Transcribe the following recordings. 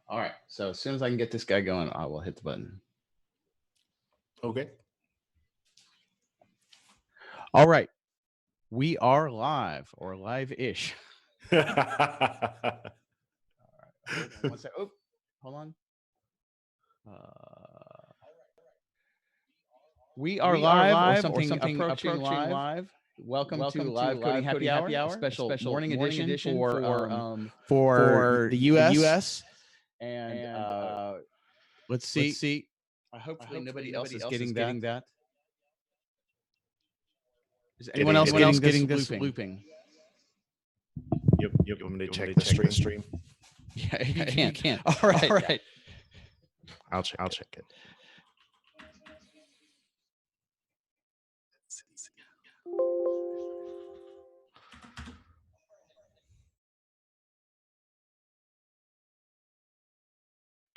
All right. So as soon as I can get this guy going, I will hit the button. Okay. All right. We are live or live-ish. All right. Hold on one second. Oh, hold on. We are live or something approaching live. Welcome to Live Coding Happy Hour, a special morning edition for the US. And let's see. Hopefully nobody else is getting that. Is anyone else getting this looping? Yep. You want me to check the stream? Yeah, you can't. All right. I'll check it.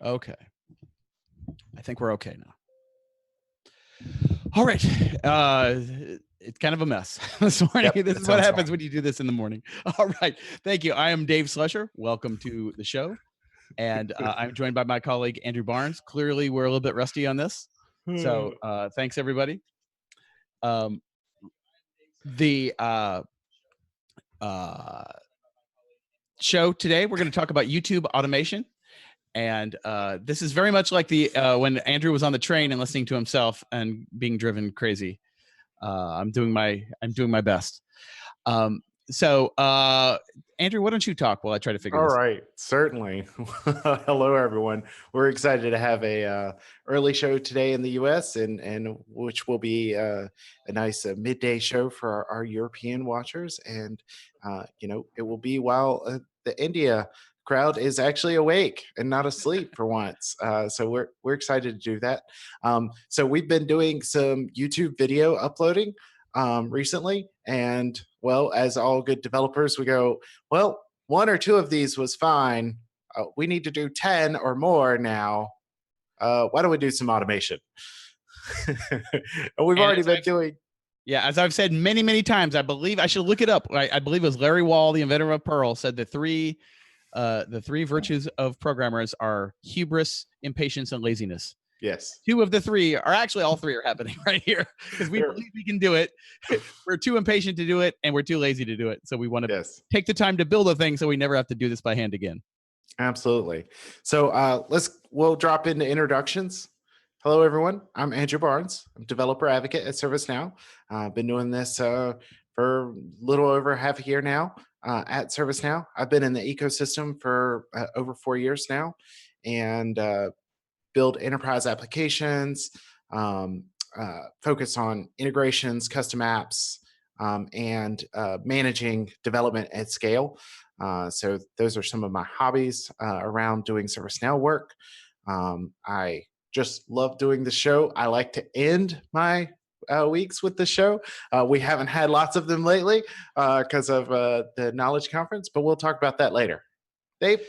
Okay. I think we're okay now. All right. It's kind of a mess this morning. Yep, this is what happens when you do this in the morning. All right. Thank you. I am Dave Slusher. Welcome to the show. And I'm joined by my colleague, Andrew Barnes. Clearly, we're a little bit rusty on this. So thanks, everybody. The show today, we're going to talk about YouTube automation. And this is very much like the when Andrew was on the train and listening to himself and being driven crazy. I'm doing my best. So Andrew, why don't you talk while I try to figure this out? All right, certainly. Hello, everyone. We're excited to have a early show today in the U.S. and which will be a nice midday show for our European watchers, and it will be while the India crowd is actually awake and not asleep for once. So we're excited to do that. So we've been doing some YouTube video uploading recently, and well, as all good developers, we go, well, one or two of these was fine. We need to do 10 or more now. Why don't we do some automation? And we've already been doing. Yeah, as I've said many, many times, I believe I should look it up. I believe it was Larry Wall, the inventor of Perl, said the three virtues of programmers are hubris, impatience, and laziness. Yes. Two of the three are actually, all three are happening right here because we believe we can do it. We're too impatient to do it and we're too lazy to do it. So we want to take the time to build a thing so we never have to do this by hand again. Absolutely. So we'll drop into introductions. Hello, everyone. I'm Andrew Barnes. I'm developer advocate at ServiceNow. I've been doing this for a little over half a year now at ServiceNow. I've been in the ecosystem for over 4 years now, and build enterprise applications, focus on integrations, custom apps, and managing development at scale. So those are some of my hobbies around doing ServiceNow work. I just love doing the show. I like to end my weeks with the show. We haven't had lots of them lately because of the Knowledge Conference, but we'll talk about that later. Dave?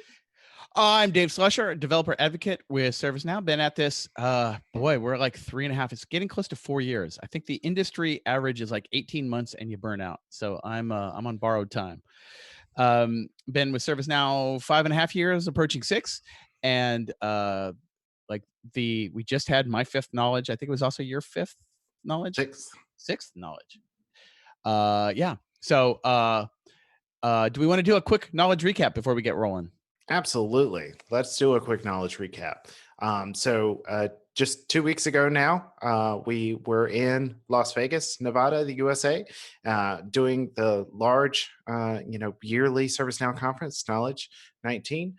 I'm Dave Slusher, developer advocate with ServiceNow. Been at this, we're like 3.5. It's getting close to 4 years. I think the industry average is like 18 months and you burn out. So I'm on borrowed time. Been with ServiceNow 5.5 years, approaching 6. And we just had my 5th knowledge. I think it was also your 5th knowledge. 6th knowledge. Yeah. So do we want to do a quick knowledge recap before we get rolling? Absolutely. Let's do a quick knowledge recap. So just 2 weeks ago now, we were in Las Vegas, Nevada, the USA, doing the large, yearly ServiceNow conference, Knowledge 19.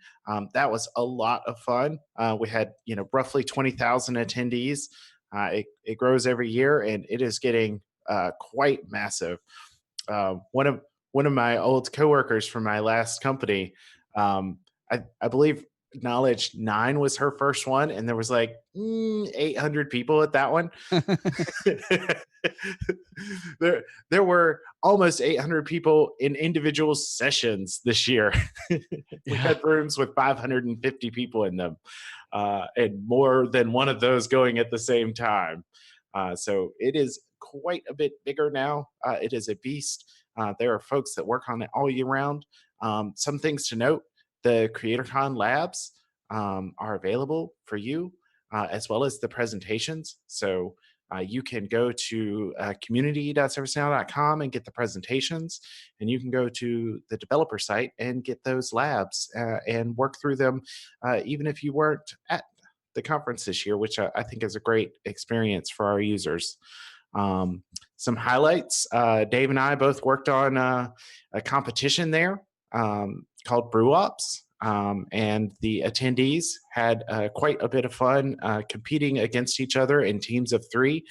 That was a lot of fun. We had, roughly 20,000 attendees. It grows every year, and it is getting quite massive. One of my old coworkers from my last company, I believe Knowledge 9 was her first one, and there was like 800 people at that one. There were almost 800 people in individual sessions this year. We had rooms with 550 people in them, and more than one of those going at the same time. So it is quite a bit bigger now. It is a beast. There are folks that work on it all year round. Some things to note: the CreatorCon labs are available for you, as well as the presentations. So you can go to community.servicenow.com and get the presentations, and you can go to the developer site and get those labs and work through them, even if you weren't at the conference this year, which I think is a great experience for our users. Some highlights: Dave and I both worked on a competition there called Brew Ops. And the attendees had quite a bit of fun competing against each other in teams of 3,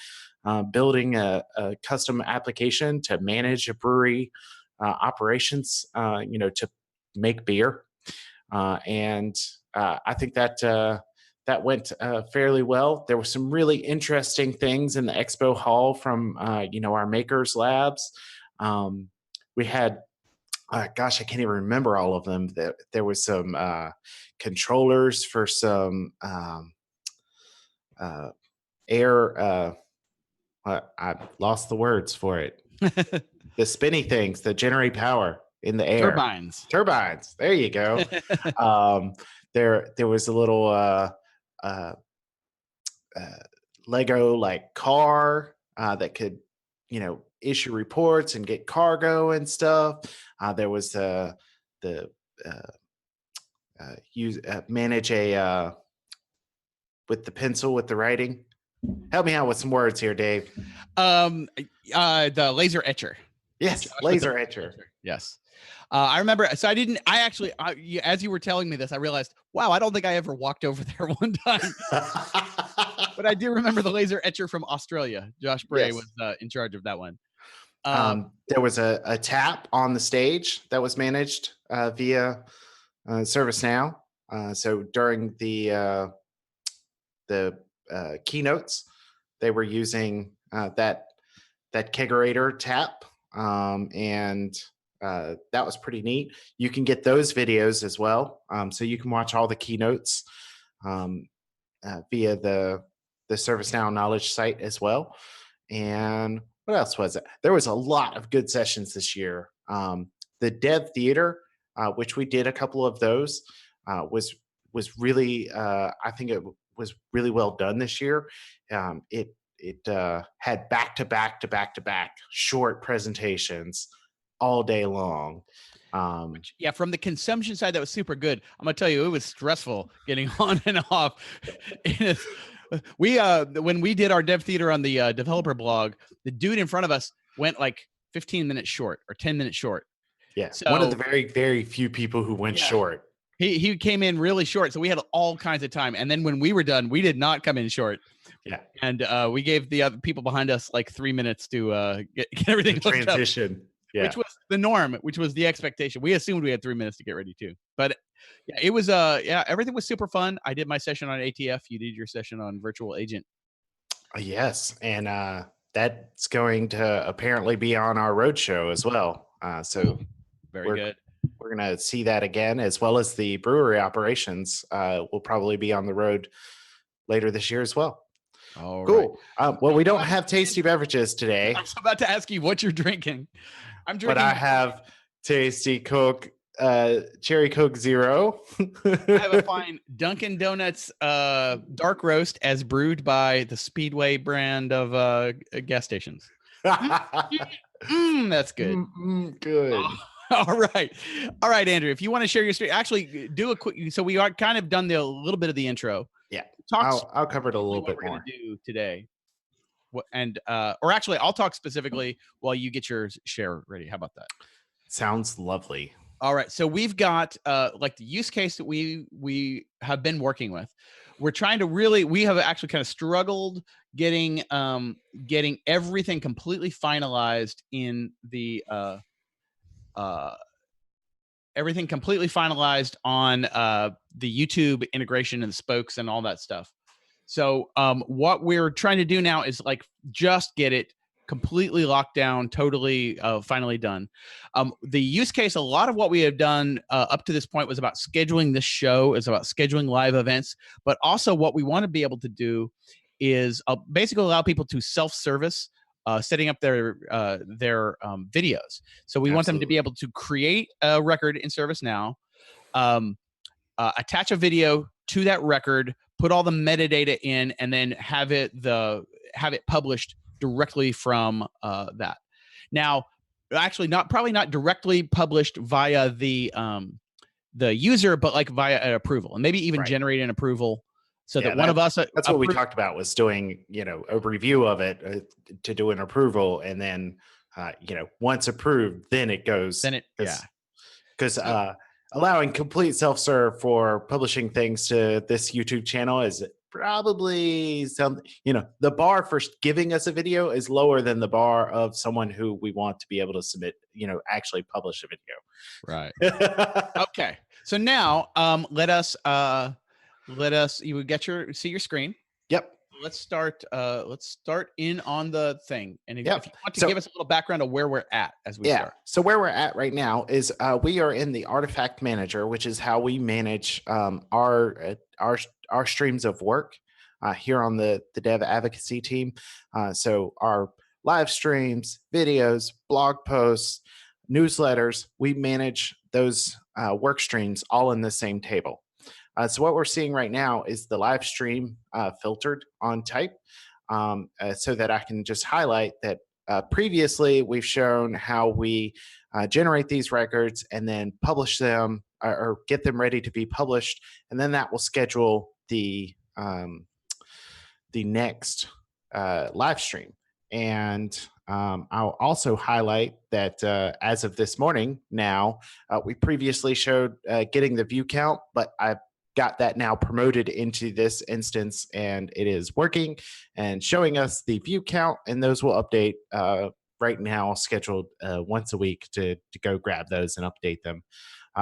building a custom application to manage a brewery operations, to make beer. And I think that that went fairly well. There were some really interesting things in the expo hall from our makers labs. We had gosh, I can't even remember all of them. There was some controllers for some air. I lost the words for it. The spinny things that generate power in the air. Turbines. There you go. There was a little Lego like car that could, issue reports and get cargo and stuff. There was manage a with the pencil with the writing. Help me out with some words here, Dave. The laser etcher. Yes, laser etcher. Yes. I remember. So I actually, as you were telling me this, I realized, wow, I don't think I ever walked over there one time. But I do remember the laser etcher from Australia. Josh Bray was in charge of that one. There was a tap on the stage that was managed via ServiceNow. So during the keynotes, they were using that kegerator tap, and that was pretty neat. You can get those videos as well, so you can watch all the keynotes via the ServiceNow knowledge site as well. And what else was it? There was a lot of good sessions this year. The Dev Theater, which we did a couple of those, was really I think it was really well done this year. It had back-to-back short presentations all day long. From the consumption side, that was super good. I'm gonna tell you, it was stressful getting on and off. We when we did our Dev Theater on the developer blog, the dude in front of us went like 15 minutes short or 10 minutes short. Yeah, so, one of the very, very few people who went short. He came in really short, so we had all kinds of time. And then when we were done, we did not come in short. Yeah, and we gave the other people behind us like 3 minutes to get everything transition. Yeah. Which was the norm, which was the expectation. We assumed we had 3 minutes to get ready too. But yeah, it was everything was super fun. I did my session on ATF. You did your session on virtual agent. Yes, and that's going to apparently be on our roadshow as well. So very good. We're going to see that again, as well as the brewery operations will probably be on the road later this year as well. All cool. Right. Well, we don't have tasty beverages today. I was about to ask you what you're drinking. I'm drinking. But I have tasty Coke, Cherry Coke Zero. I have a fine Dunkin' Donuts dark roast as brewed by the Speedway brand of gas stations. That's good. Good. All right, Andrew. If you want to share your story, actually do a quick. So we are kind of done a little bit of the intro. Yeah, I'll cover it a little bit more. What we're gonna do today. Or actually, I'll talk specifically while you get your share ready. How about that? Sounds lovely. All right. So we've got like the use case that we have been working with. We're trying to we have actually kind of struggled getting everything completely finalized in the everything completely finalized on the YouTube integration and the spokes and all that stuff. So what we're trying to do now is like just get it completely locked down, totally finally done. The use case, a lot of what we have done up to this point was about scheduling this show, is about scheduling live events, but also what we want to be able to do is basically allow people to self-service setting up their videos. So we want them to be able to create a record in ServiceNow, attach a video to that record, put all the metadata in, and then have it published directly from that. Now, actually, probably not directly published via the user, but like via an approval, and maybe even generate an approval so that one of us. That's what we talked about, was doing, a review of it to do an approval, and then once approved, then it goes. Because allowing complete self-serve for publishing things to this YouTube channel is probably the bar for giving us a video is lower than the bar of someone who we want to be able to submit, actually publish a video. Right. Okay. So now let us you would see your screen. Yep. Let's start in on the thing. And if you want to give us a little background of where we're at as we start. So where we're at right now is we are in the artifact manager, which is how we manage our streams of work here on the dev advocacy team. So our live streams, videos, blog posts, newsletters, we manage those work streams all in the same table. So what we're seeing right now is the live stream filtered on type, so that I can just highlight that previously we've shown how we generate these records and then publish them or get them ready to be published. And then that will schedule the next live stream. And I'll also highlight that as of this morning now, we previously showed getting the view count, but I've got that now promoted into this instance, and it is working and showing us the view count, and those will update right now, scheduled once a week to go grab those and update them,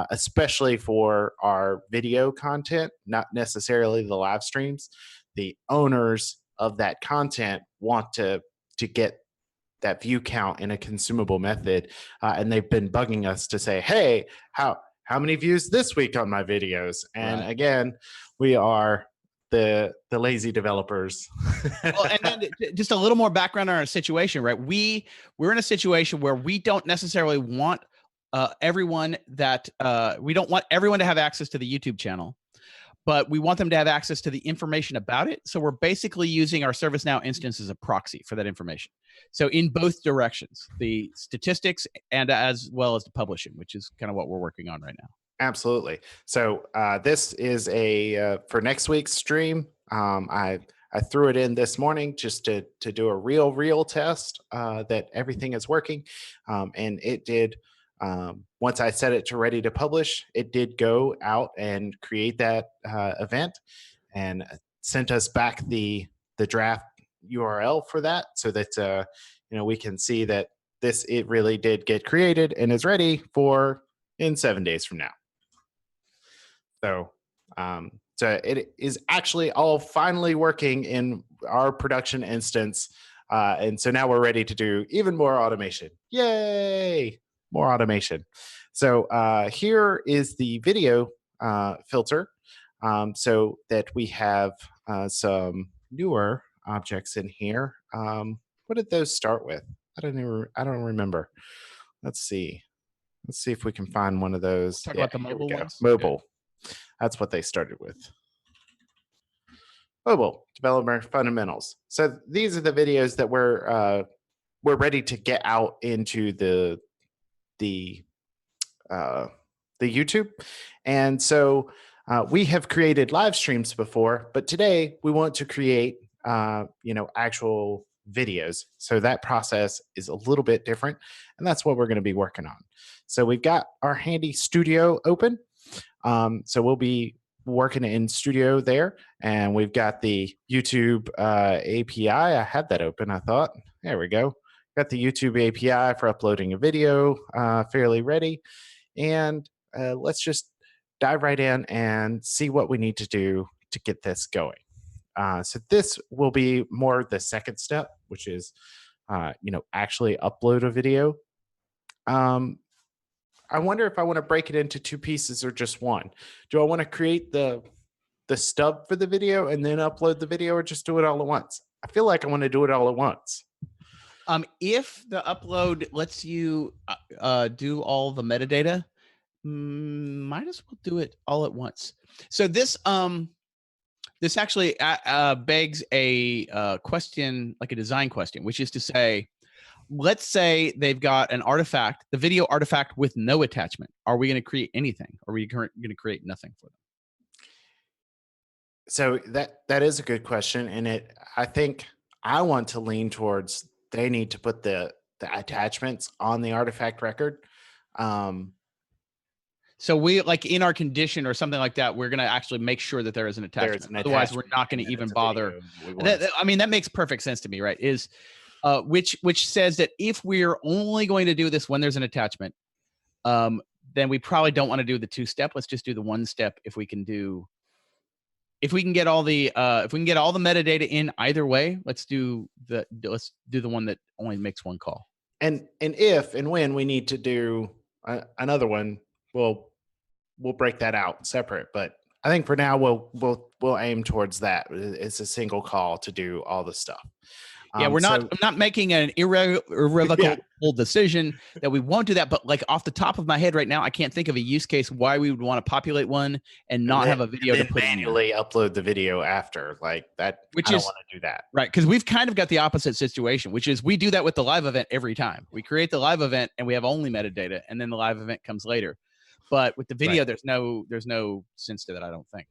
especially for our video content, not necessarily the live streams. The owners of that content want to get that view count in a consumable method, and they've been bugging us to say, hey, how many views this week on my videos? And again, we are the lazy developers. Well, and then just a little more background on our situation, right? We're in a situation where we don't necessarily want everyone to have access to the YouTube channel, but we want them to have access to the information about it. So we're basically using our ServiceNow instance as a proxy for that information. So in both directions, the statistics and as well as the publishing, which is kind of what we're working on right now. Absolutely. So this is for next week's stream. I threw it in this morning just to do a real test that everything is working. And it did. Once I set it to ready to publish, it did go out and create that event and sent us back the draft URL for that, so that we can see that it really did get created and is ready in 7 days from now. So it is actually all finally working in our production instance, and so now we're ready to do even more automation. Yay! More automation. So here is the video filter, so that we have some newer objects in here. What did those start with? I don't remember. Let's see if we can find one of those. Talk about the mobile ones. Mobile. Yeah. That's what they started with. Mobile developer fundamentals. So these are the videos that we're ready to get out into the YouTube. And so we have created live streams before, but today we want to create actual videos. So that process is a little bit different, and that's what we're going to be working on. So we've got our handy studio open. So we'll be working in studio there, and we've got the YouTube API. I had that open, I thought. There we go. Got the YouTube API for uploading a video fairly ready. And let's just dive right in and see what we need to do to get this going. So this will be more the second step, which is, actually upload a video. I wonder if I want to break it into two pieces or just one. Do I want to create the stub for the video and then upload the video, or just do it all at once? I feel like I want to do it all at once. If the upload lets you do all the metadata, might as well do it all at once. So this This actually begs a question, like a design question, which is to say, let's say they've got an artifact, the video artifact with no attachment. Are we going to create anything? Are we going to create nothing for them? So that is a good question, and I think I want to lean towards they need to put the attachments on the artifact record. So we, like in our condition or something like that, we're going to actually make sure that there is an attachment. Otherwise, we're not going to even bother. I mean, that makes perfect sense to me, right? Is which says that if we're only going to do this when there's an attachment, then we probably don't want to do the 2-step. Let's just do the 1-step if we can get all the metadata in either way. Let's do the one that only makes one call. And if and when we need to do another one, we'll break that out separate. But I think for now we'll aim towards that. It's a single call to do all the stuff. Yeah, I'm not making an irrevocable decision that we won't do that. But like off the top of my head right now, I can't think of a use case why we would want to populate one and not have a video to put manually upload the video after like that. I don't want to do that. Right. Because we've kind of got the opposite situation, which is we do that with the live event every time. We create the live event and we have only metadata, and then the live event comes later. But with the video, there's no sense to that, I don't think.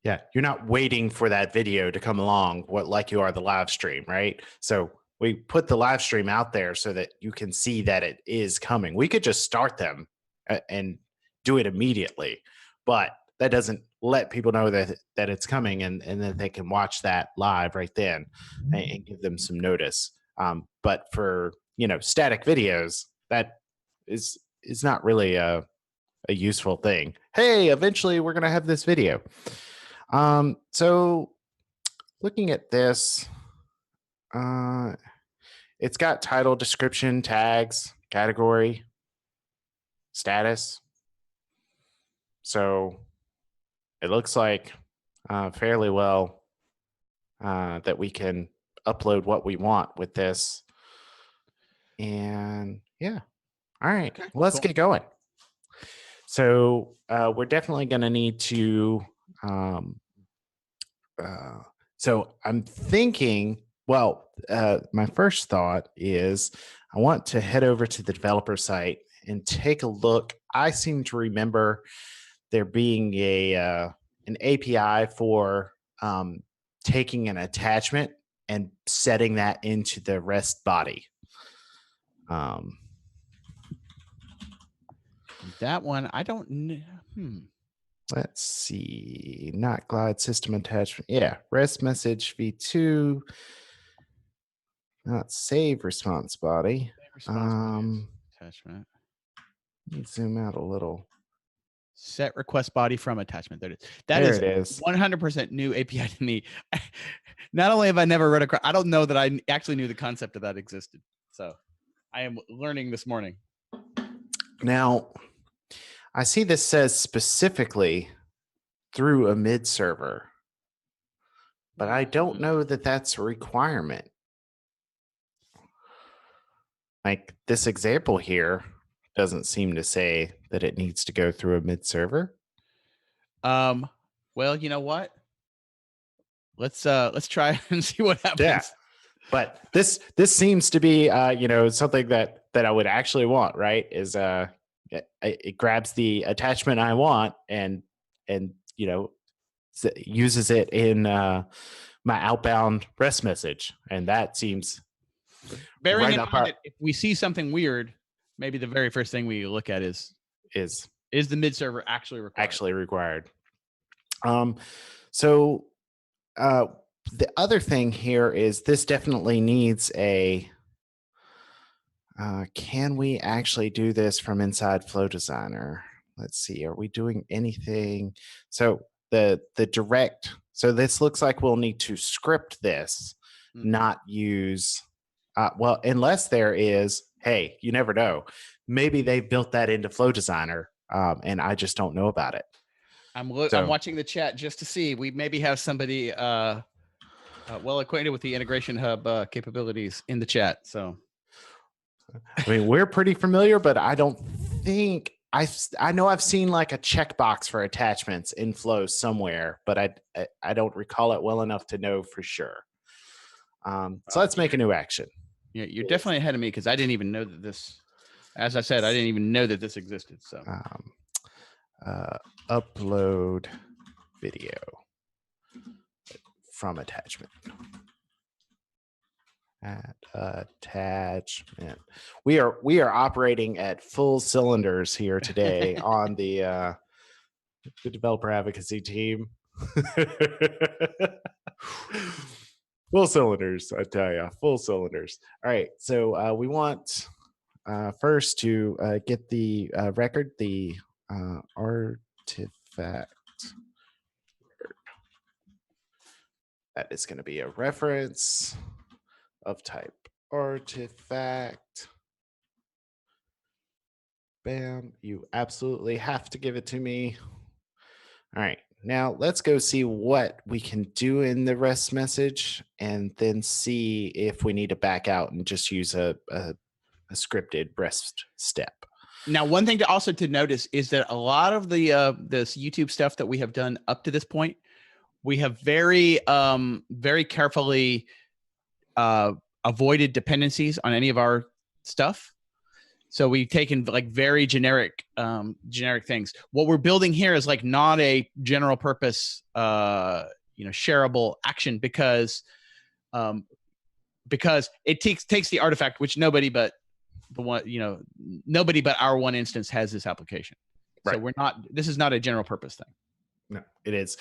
Yeah, you're not waiting for that video to come along like you are the live stream, right? So we put the live stream out there so that you can see that it is coming. We could just start them and do it immediately, but that doesn't let people know that it's coming and that they can watch that live right then and give them some notice. But for static videos, that is not really a useful thing. Hey, eventually we're gonna have this video. So looking at this, it's got title, description, tags, category, status. So it looks like fairly well that we can upload what we want with this. And yeah. All right, okay, let's get going. So we're definitely going to need to so I'm thinking, my first thought is I want to head over to the developer site and take a look. I seem to remember there being an API for taking an attachment and setting that into the REST body. That one, I don't know. Let's see. Not glide system attachment. Yeah. REST message v2. Not save response body. Attachment. Let me zoom out a little. Set request body from attachment. There it is. That is 100% new API to me. Not only have I never read across, I don't know that I actually knew the concept of that existed. So I am learning this morning. Now, I see this says specifically through a mid server, but I don't know that that's a requirement. Like this example here doesn't seem to say that it needs to go through a mid server. Well, you know what? Let's try and see what happens. Yeah. But this seems to be something that I would actually want, right? Is it grabs the attachment I want and uses it in my outbound REST message, and that seems bearing in mind that if we see something weird, maybe the very first thing we look at is the mid server actually required. So the other thing here is this definitely needs a. Can we actually do this from inside Flow Designer? Let's see. Are we doing anything? So the direct. So this looks like we'll need to script this, not use. Unless there is. Hey, you never know. Maybe they built that into Flow Designer, and I just don't know about it. I'm watching the chat just to see. We maybe have somebody well acquainted with the Integration Hub capabilities in the chat. So. I mean, we're pretty familiar, but I don't think I know I've seen like a checkbox for attachments in Flow somewhere, but I don't recall it well enough to know for sure. So let's make a new action. Yeah, you're definitely ahead of me because I didn't even know that this. As I said, I didn't even know that this existed. So upload video from attachment. Attachment. We are operating at full cylinders here today on the developer advocacy team. Full cylinders, I tell you, full cylinders. All right, so we want first to get the record, the artifact. That is going to be a reference of type artifact. Bam, you absolutely have to give it to me. All right, now let's go see what we can do in the REST message and then see if we need to back out and just use a scripted REST step. Now, one thing to notice is that a lot of the this YouTube stuff that we have done up to this point, we have very carefully avoided dependencies on any of our stuff. So we've taken like very generic things. What we're building here is like not a general purpose shareable action because it takes the artifact, which nobody but our one instance has this application. Right. So this is not a general purpose thing. No, it is.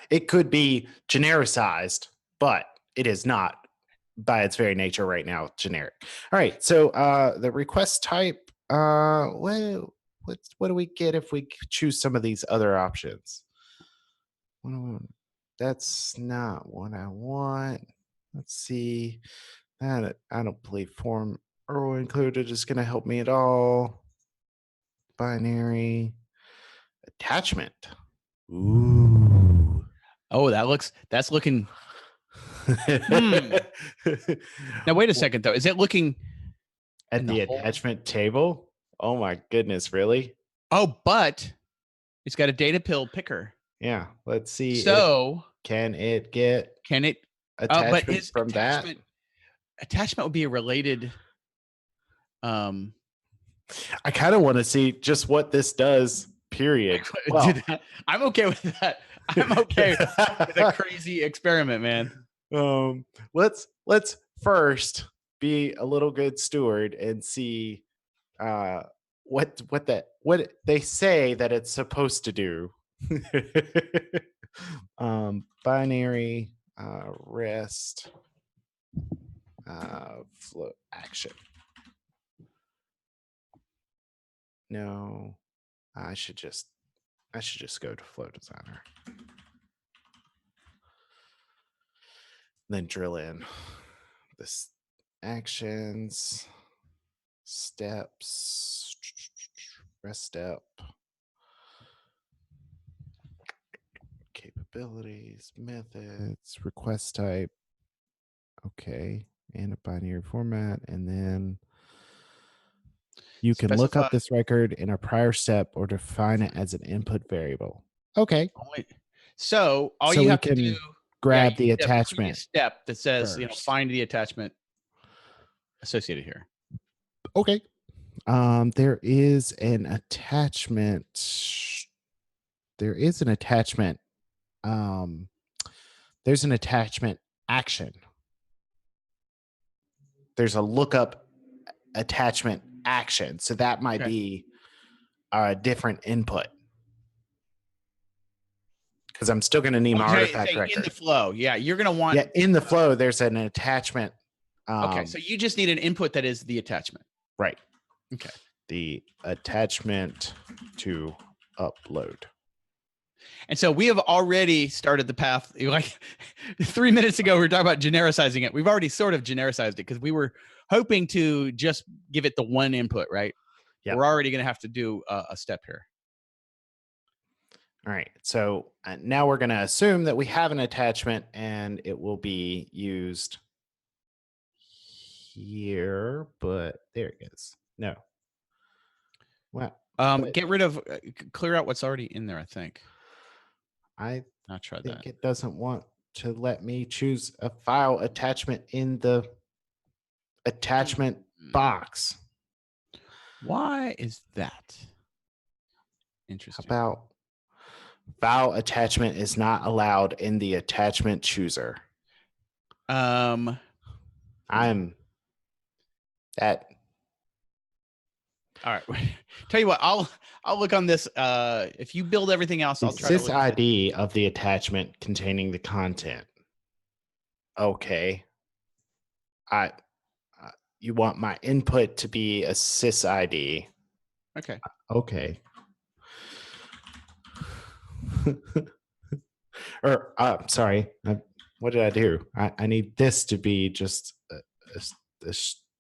It could be genericized, but it is not by its very nature right now generic. All right, so the request type, what do we get if we choose some of these other options? That's not what I want. Let's see. I don't believe form or included is going to help me at all. Binary attachment. Ooh. Oh, that's looking. Now, wait a second, though. Is it looking at the attachment table? Oh, my goodness. Really? Oh, but it's got a data pill picker. Yeah. Let's see. So can it get attachment from that? Attachment would be a related. I kind of want to see just what this does. Period. Well, I'm okay with that. I'm okay with a crazy experiment, man. Let's first be a little good steward and see what they say that it's supposed to do. Binary REST flow action. No, I should just go to Flow Designer. Then drill in this actions, steps, REST step, capabilities, methods, request type. Okay, and a binary format, and then you can look up this record in a prior step or define it as an input variable. Okay. So all you have to do, grab the attachment step that says, find the attachment associated here. Okay. There is an attachment. There's an attachment action. There's a lookup attachment action. So that might be a different input. Because I'm still going to need my artifact record. In the flow. Yeah, you're going to want. Yeah, in the flow, there's an attachment. Okay, so you just need an input that is the attachment. Right. Okay. The attachment to upload. And so we have already started the path. Like 3 minutes ago, we were talking about genericizing it. We've already sort of genericized it because we were hoping to just give it the one input, right? Yeah. We're already going to have to do a step here. All right. So now we're going to assume that we have an attachment and it will be used here, but there it is. No. Well, Get rid of, clear out what's already in there, I think. I Not try think that. it doesn't want to let me choose a file attachment in the attachment box. Why is that? How Interesting. about file attachment is not allowed in the attachment chooser? I'm that. All right. Tell you what, I'll look on this. If you build everything else, I'll try to Sys look at ID of the attachment containing the content. Okay. You want my input to be a sys ID. Okay. Okay. Or sorry, what did I do? I need this to be just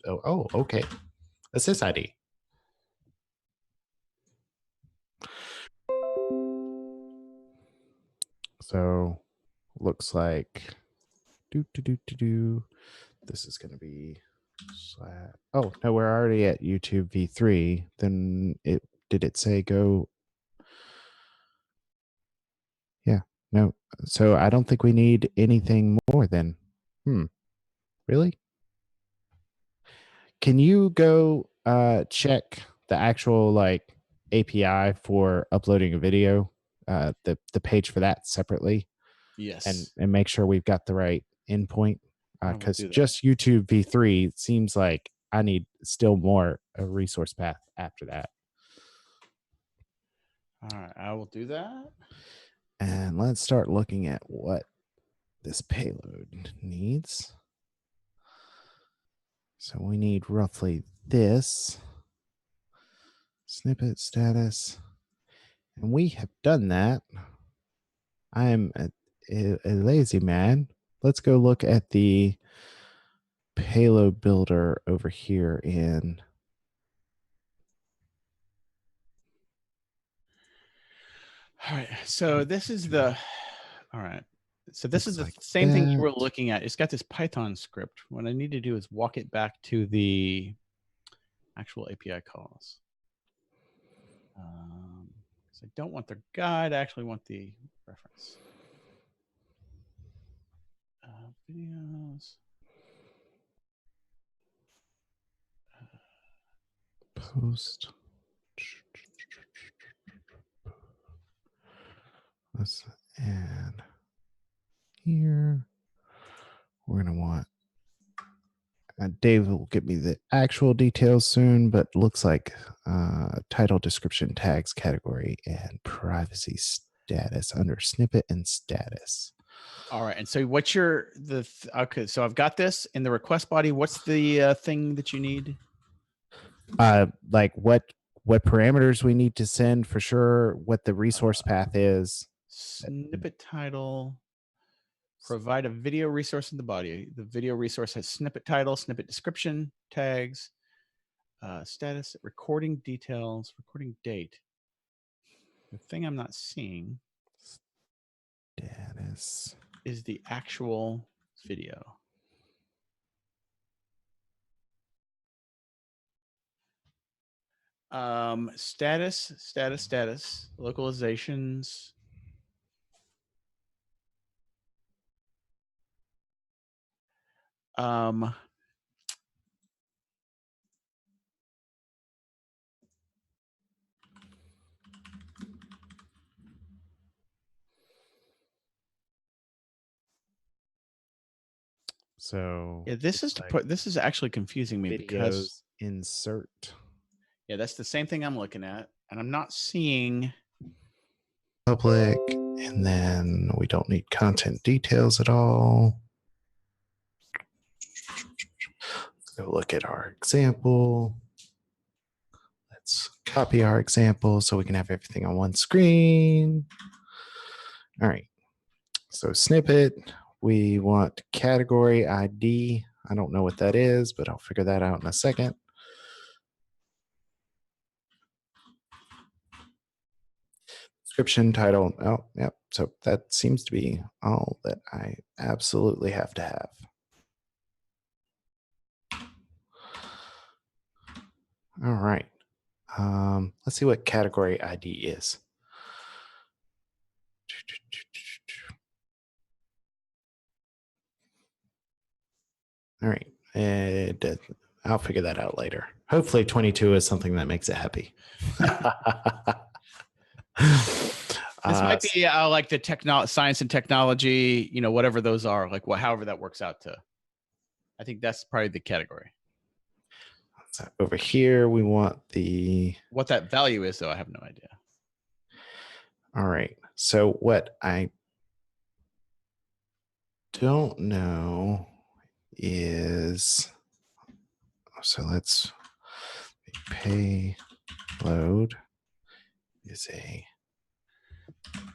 okay, a sys ID. So looks like this is going to be oh no, we're already at YouTube v3. Then did it say go? Yeah, no. So I don't think we need anything more than really. Can you go check the actual like API for uploading a video, the page for that separately, Yes. and make sure we've got the right endpoint? I will Because do that. just YouTube v3 seems like I need still more a resource path after that. All right. I will do that. And let's start looking at what this payload needs. So we need roughly this snippet status. And we have done that. I'm a lazy man. Let's go look at the payload builder over here in. All right. So this is the. All right. So this is the like same thing you were that. looking at. It's got this Python script. What I need to do is walk it back to the actual API calls. Because I don't want the guide. I actually want the reference. Videos. Post. Let's add here. We're going to want. Dave will give me the actual details soon, but looks like title, description, tags, category, and privacy status under snippet and status. All right. And so what's your okay, so I've got this in the request body. What's the thing that you need? Like what parameters we need to send for sure, what the resource path is. Snippet title. Provide a video resource in the body. The video resource has snippet title, snippet description, tags, status, recording details, recording date. The thing I'm not seeing Status is the actual video. Status, localizations. So yeah, this is to put. This is actually confusing me because insert. Yeah, that's the same thing I'm looking at, and I'm not seeing Public, and then we don't need content details at all. Go look at our example. Let's copy our example so we can have everything on one screen. All right. So snippet, we want category ID. I don't know what that is, but I'll figure that out in a second. Description, title. Oh, yep. So that seems to be all that I absolutely have to have. All right. Let's see what category ID is. All right. I'll figure that out later. Hopefully 22 is something that makes it happy. This might be like the science and technology, whatever those are, like however that works out to. I think that's probably the category. So over here, we want what that value is, though. I have no idea. All right. So what I don't know is, so let's payload is a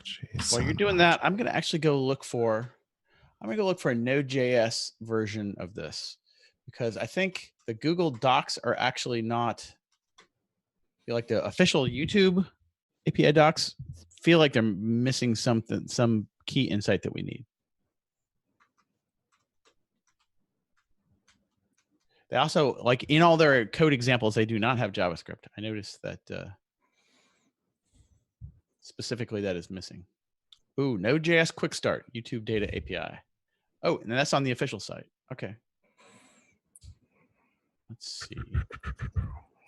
JSON. While you're doing that, I'm going to actually go look for a Node.js version of this, because I think the Google Docs are actually not, like the official YouTube API docs feel like they're missing some key insight that we need. They also, like in all their code examples, they do not have JavaScript. I noticed that specifically that is missing. Ooh, Node.js Quick Start, YouTube Data API. Oh, and that's on the official site. Okay.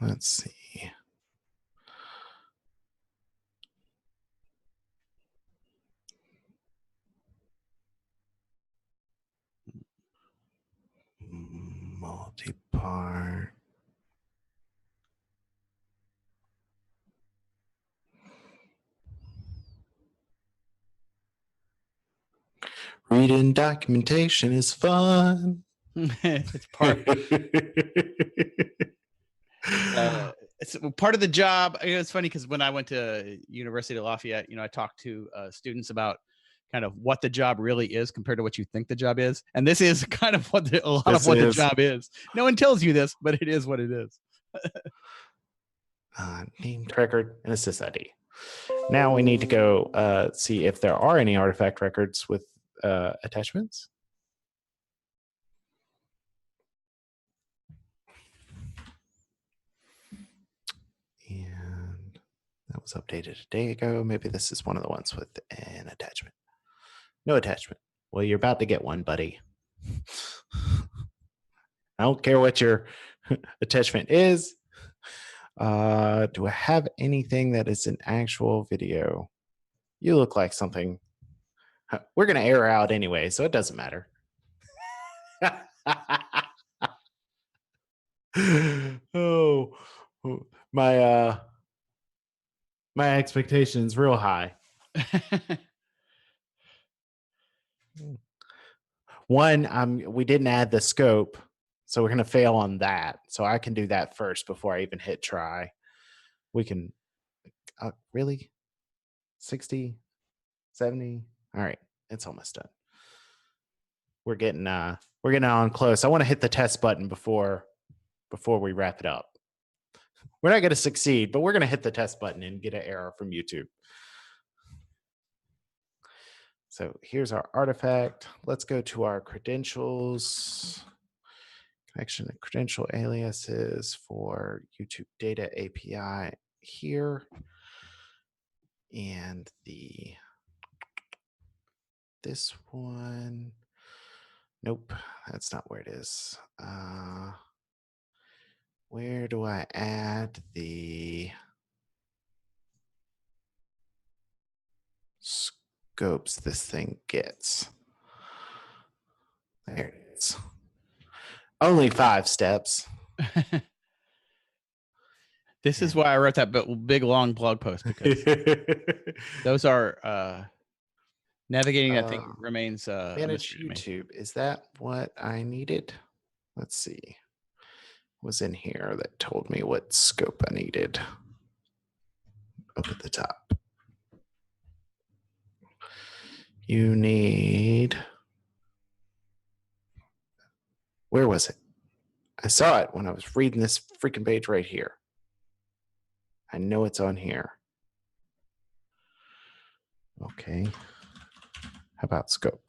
Let's see. Multipart. Reading documentation is fun. It's part. It's part of the job. It's funny because when I went to University of Lafayette, I talked to students about kind of what the job really is compared to what you think the job is, and this is kind of what a lot of what the job is. No one tells you this, but it is what it is. Named record and assist ID. Now we need to go see if there are any artifact records with attachments. And that was updated a day ago. Maybe this is one of the ones with an attachment. No attachment. Well, you're about to get one, buddy. I don't care what your attachment is. Do I have anything that is an actual video? You look like something. We're going to air out anyway, so it doesn't matter. Oh, my expectations real high. One, we didn't add the scope, so we're going to fail on that. So I can do that first before I even hit try. We can really 60, 70. All right, it's almost done. We're getting on close. I want to hit the test button before we wrap it up. We're not going to succeed, but we're going to hit the test button and get an error from YouTube. So here's our artifact. Let's go to our credentials. Connection and credential aliases for YouTube Data API here. And this one. Nope, that's not where it is. Where do I add the scopes this thing gets? There it is. Only 5 steps. This is why I wrote that big long blog post, because those are navigating that thing remains manage YouTube. Is that what I needed? Let's see. Was in here that told me what scope I needed. Up at the top. You need. Where was it? I saw it when I was reading this freaking page right here. I know it's on here. Okay. How about scope?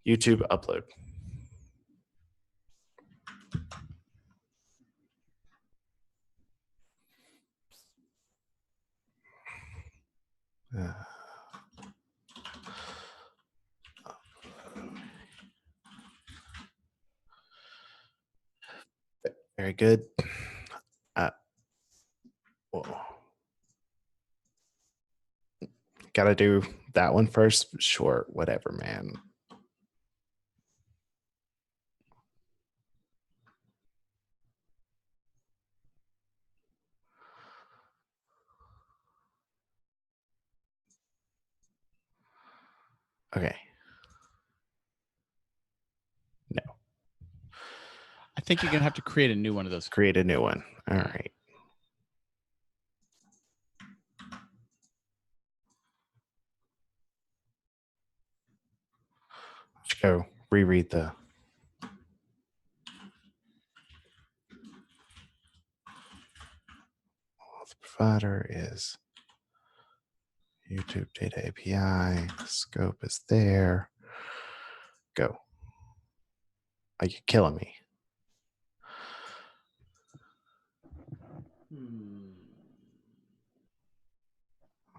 YouTube upload. Very good. Gotta do that one first. Sure, whatever, man. Okay. No. I think you're gonna have to create a new one of those. Create a new one. All right. Let's go reread the provider is YouTube data API. Scope is there. Go. Are you killing me?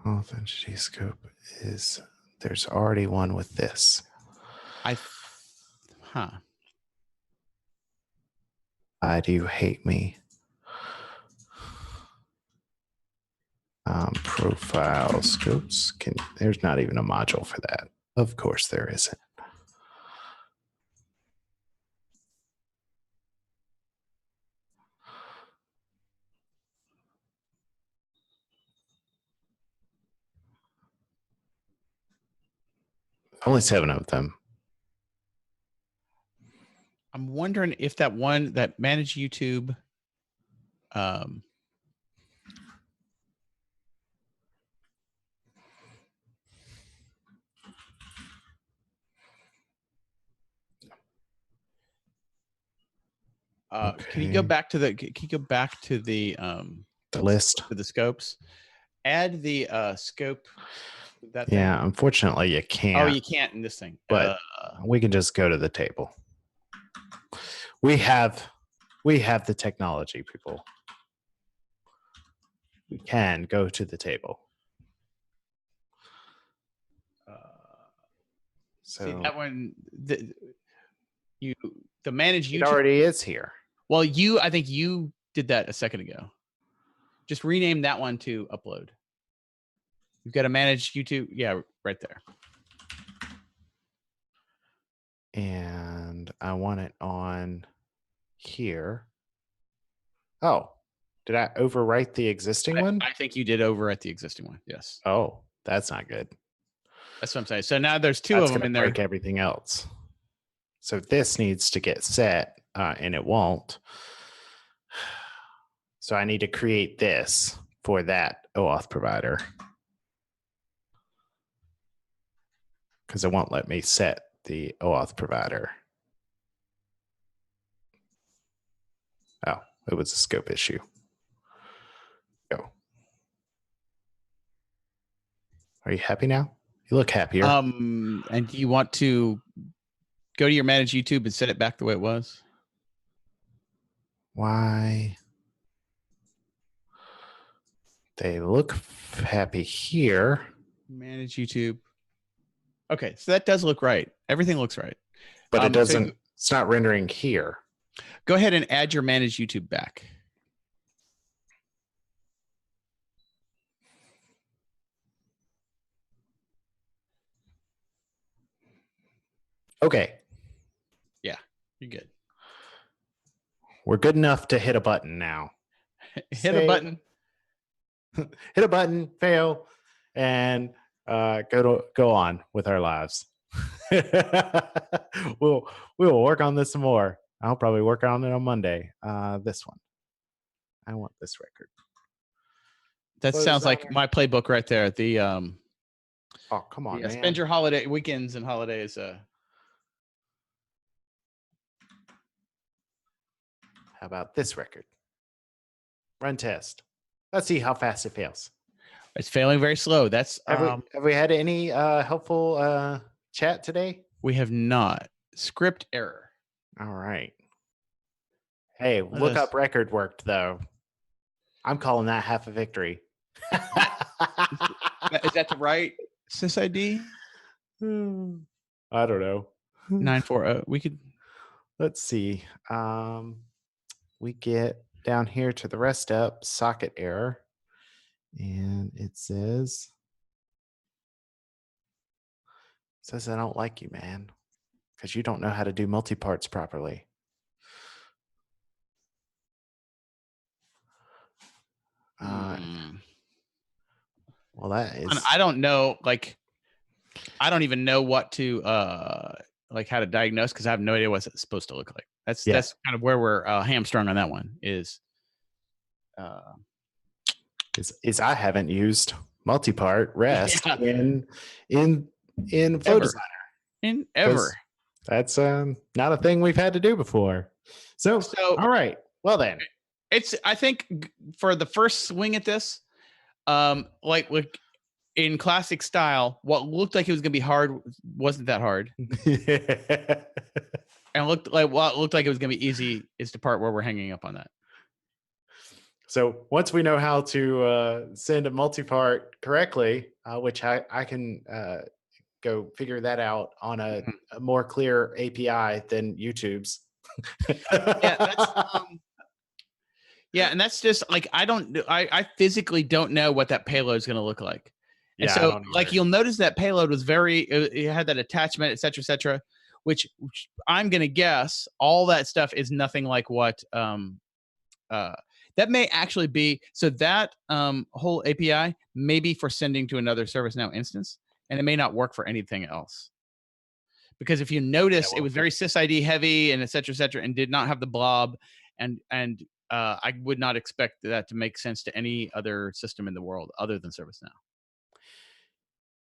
Auth entity scope is, there's already one with this. Why do you hate me? Profile scopes. There's not even a module for that. Of course there isn't. Only 7 of them. I'm wondering if that one that manage YouTube, Okay. Can you go back to the list to the scopes? Add the scope. That yeah, thing. Unfortunately you can't. Oh, you can't in this thing. But we can just go to the table. We have the technology, people. We can go to the table. So see that one, the manage YouTube it already is here. Well, I think you did that a second ago. Just rename that one to upload. You've got to manage YouTube. Yeah, right there. And I want it on here. Oh, did I overwrite the existing one? I think you did overwrite the existing one. Yes. Oh, that's not good. That's what I'm saying. So now there's 2 of them in there. Break everything else. So this needs to get set, and it won't. So I need to create this for that OAuth provider, because it won't let me set the OAuth provider. Oh, it was a scope issue. Go. Are you happy now? You look happier. And do you want to go to your manage YouTube and set it back the way it was? Why? They look happy here. Manage YouTube. Okay, so that does look right. Everything looks right. But it doesn't, so it's not rendering here. Go ahead and add your manage YouTube back. Okay. Yeah, you're good. We're good enough to hit a button now. Hit a button. Hit a button, fail, and go on with our lives. We will work on this some more. I'll probably work on it on Monday. This one. I want this record. That sounds like my playbook right there. The oh, come on, man. Spend your holiday weekends and holidays. How about this record? Run test. Let's see how fast it fails. It's failing very slow. That's have we had any helpful chat today? We have not. Script error. All right. Hey, lookup record worked though. I'm calling that half a victory. Is that the right sysid? I don't know. 940. We could. Let's see. We get down here to the rest up socket error, and it says I don't like you, man, because you don't know how to do multiparts properly. Well, that is. I don't know. Like, I don't even know what to like how to diagnose because I have no idea what it's supposed to look like. That's kind of where we're hamstrung on that one. Is I haven't used multipart rest in Flow Designer ever. That's not a thing we've had to do before. So all right. Well then, I think for the first swing at this, like in classic style, what looked like it was going to be hard wasn't that hard. And looked like what looked like it was going to be easy is the part where we're hanging up on that. So once we know how to send a multipart correctly, which I can go figure that out on a more clear API than YouTube's. Yeah, and that's just like I physically don't know what that payload is going to look like. And so like you'll notice that payload was it had that attachment, et cetera, which I'm going to guess all that stuff is nothing like what that may actually be. So that whole API may be for sending to another ServiceNow instance, and it may not work for anything else. Because if you notice, it was very sysid heavy and et cetera, and did not have the blob. And I would not expect that to make sense to any other system in the world other than ServiceNow.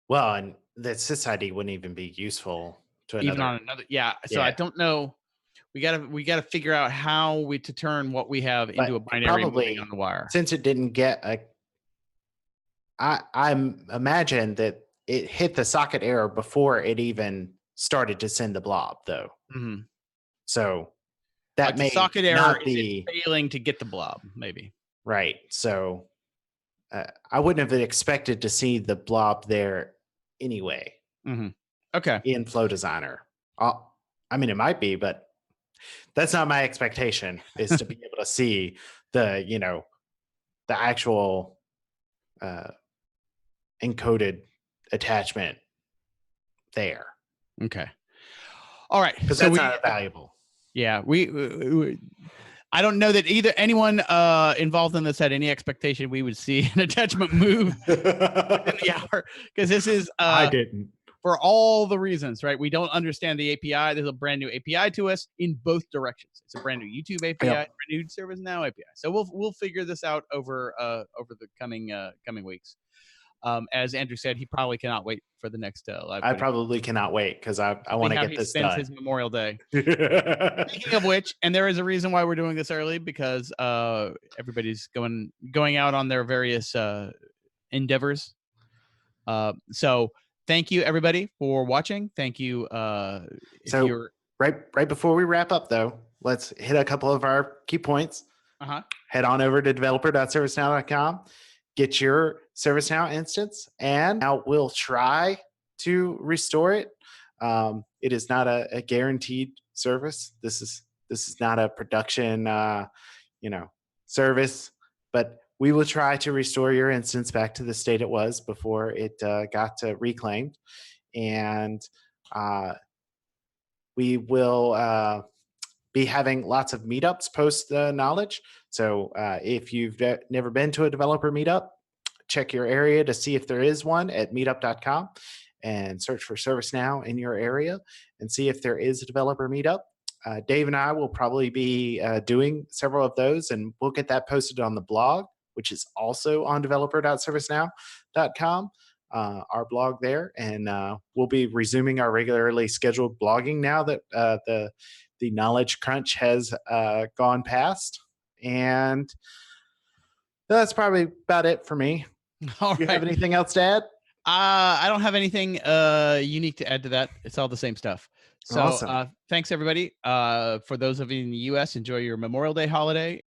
Well, and that sysid wouldn't even be useful to another. Even on another, yeah. So I don't know. We gotta figure out how to turn what we have into a binary moving on the wire. Since it didn't get I imagine that it hit the socket error before it even started to send the blob, though. Mm-hmm. So that may the socket error not be failing to get the blob, maybe. Right. So I wouldn't have expected to see the blob there anyway. Mm-hmm. Okay. In Flow Designer. I mean, it might be, but that's not my expectation, is to be able to see the actual encoded attachment there. Okay. All right. Because that's not valuable. Yeah. We I don't know that anyone involved in this had any expectation we would see an attachment move within the hour, because this is I didn't. For all the reasons, right? We don't understand the API. There's a brand new API to us in both directions. It's a brand new YouTube API, brand new ServiceNow API. So we'll figure this out over the coming weeks. As Andrew said, he probably cannot wait for the next live. I probably cannot wait because I want to get this done. His Memorial Day. Speaking of which, and there is a reason why we're doing this early, because everybody's going out on their various endeavors. So thank you everybody for watching. Thank you. So right before we wrap up, though, let's hit a couple of our key points. Head on over to developer.servicenow.com. Get your ServiceNow instance, and now we'll try to restore it. It is not a guaranteed service. This is not a production, service, but we will try to restore your instance back to the state it was before it got reclaimed, and we will be having lots of meetups post knowledge. So if you've never been to a developer meetup, check your area to see if there is one at meetup.com, and search for ServiceNow in your area and see if there is a developer meetup. Dave and I will probably be doing several of those, and we'll get that posted on the blog, which is also on developer.servicenow.com, our blog there. And we'll be resuming our regularly scheduled blogging now that the knowledge crunch has gone past. And that's probably about it for me. All Do you have anything else to add? I don't have anything unique to add to that. It's all the same stuff. So awesome. Thanks everybody. For those of you in the US, enjoy your Memorial Day holiday.